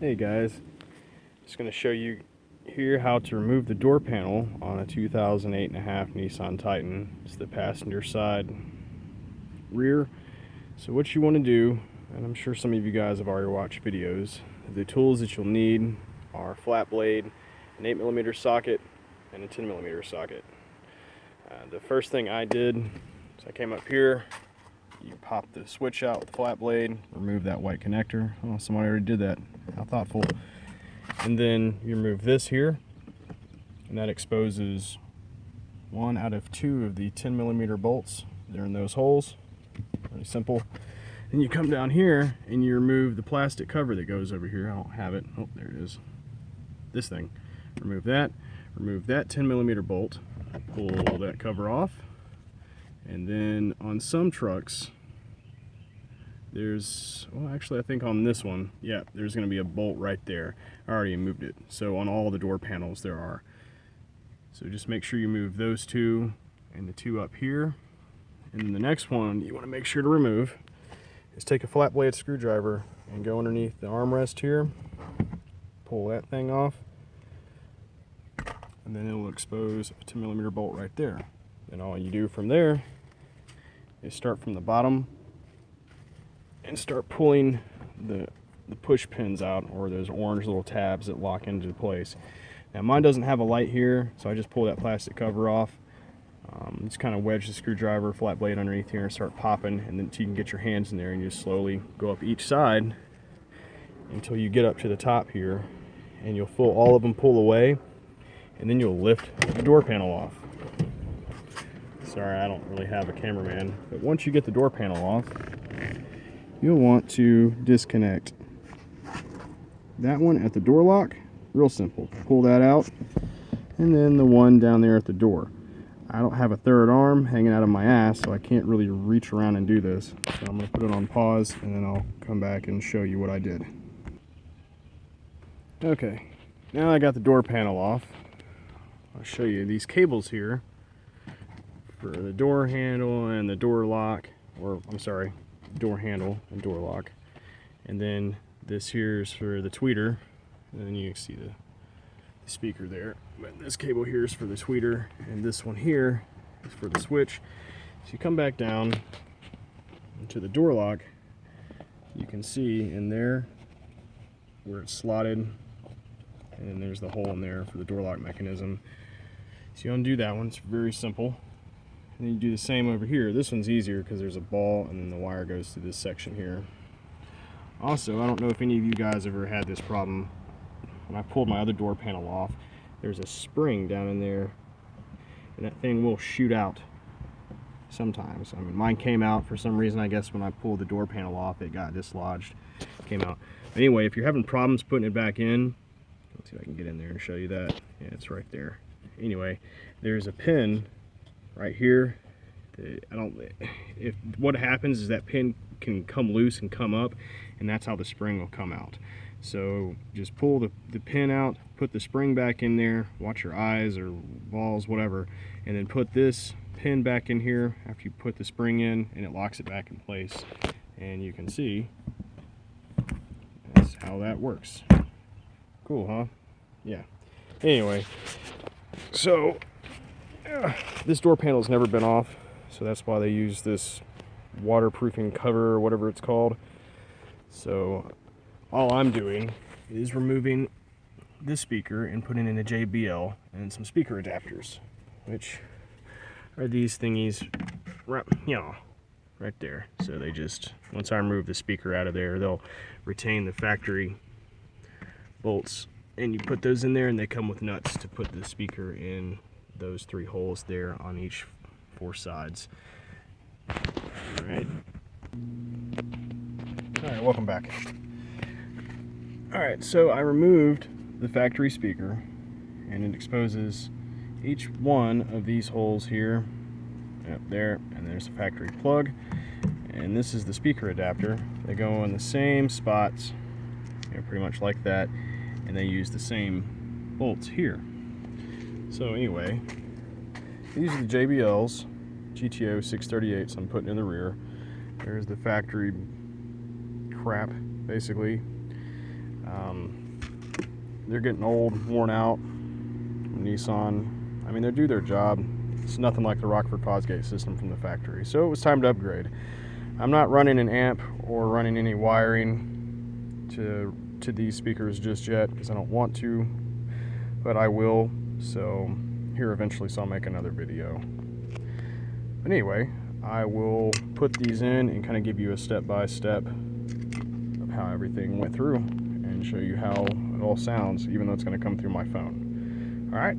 Hey guys, just going to show you here how to remove the door panel on a 2008.5 Nissan Titan. It's the passenger side rear. So what you want to do, and I'm sure some of you guys have already watched videos, the tools that you'll need are a flat blade, an 8mm socket, and a 10mm socket. The first thing I did is I came up here. You pop the switch out with the flat blade, remove that white connector. Oh, somebody already did that. How thoughtful. And then you remove this here, and that exposes 1 out of 2 of the 10mm bolts. They're in those holes. Really simple. Then you come down here and you remove the plastic cover that goes over here. I don't have it. Oh, there it is. This thing. Remove that 10mm bolt. Pull that cover off. And then on some trucks, well, actually I think on this one, yeah, there's going to be a bolt right there. I already moved it. So on all the door panels there are. So just make sure you move those two and the two up here. And then the next one you want to make sure to remove is take a flat blade screwdriver and go underneath the armrest here. Pull that thing off. And then it will expose a 10mm bolt right there. And all you do from there is start from the bottom and start pulling the push pins out, or those orange little tabs that lock into place. Now mine doesn't have a light here, so I just pull that plastic cover off. Just kind of wedge the screwdriver, flat blade underneath here, and start popping, and then you can get your hands in there and you just slowly go up each side until you get up to the top here, and you'll feel all of them pull away, and then you'll lift the door panel off. Sorry, I don't really have a cameraman, but once you get the door panel off, you'll want to disconnect that one at the door lock. Real simple. Pull that out, and then the one down there at the door. I don't have a third arm hanging out of my ass, so I can't really reach around and do this. So I'm going to put it on pause, and then I'll come back and show you what I did. Okay, now I got the door panel off. I'll show you these cables here for the door handle and the door lock, or I'm sorry, door handle and door lock. And then this here is for the tweeter, and then you can see the speaker there. But this cable here is for the tweeter, and this one here is for the switch. So you come back down into the door lock, you can see in there where it's slotted, and then there's the hole in there for the door lock mechanism. So you undo that one, it's very simple. And then you do the same over here. This one's easier because there's a ball and then the wire goes through this section here. Also, I don't know if any of you guys ever had this problem. When I pulled my other door panel off, there's a spring down in there, and that thing will shoot out sometimes. I mean, mine came out for some reason. I guess when I pulled the door panel off, it got dislodged, came out. But anyway, if you're having problems putting it back in, let's see if I can get in there and show you that. Yeah, it's right there. Anyway, there's a pin right here. What happens is that pin can come loose and come up, and that's how the spring will come out. So just pull the pin out, put the spring back in there, watch your eyes or balls, whatever, and then put this pin back in here after you put the spring in, and it locks it back in place. And you can see that's how that works. Cool, huh? Yeah. Anyway, so this door panel's never been off, so that's why they use this waterproofing cover or whatever it's called. So all I'm doing is removing this speaker and putting in a JBL and some speaker adapters, which are these thingies, right there. So they just, once I remove the speaker out of there, they'll retain the factory bolts, and you put those in there, and they come with nuts to put the speaker in those 3 holes there on each 4 sides. Alright, welcome back. Alright, so I removed the factory speaker, and it exposes each one of these holes here. Up there, and there's the factory plug, and this is the speaker adapter. They go in the same spots, pretty much like that, and they use the same bolts here. So anyway, these are the JBLs, GTO 638s I'm putting in the rear. There's the factory crap, basically. They're getting old, worn out. Nissan, I mean, they do their job. It's nothing like the Rockford Fosgate system from the factory. So it was time to upgrade. I'm not running an amp or running any wiring to these speakers just yet because I don't want to, but I will. So here eventually, so I'll make another video. But anyway, I will put these in and kind of give you a step-by-step of how everything went through and show you how it all sounds, even though it's going to come through my phone. All right,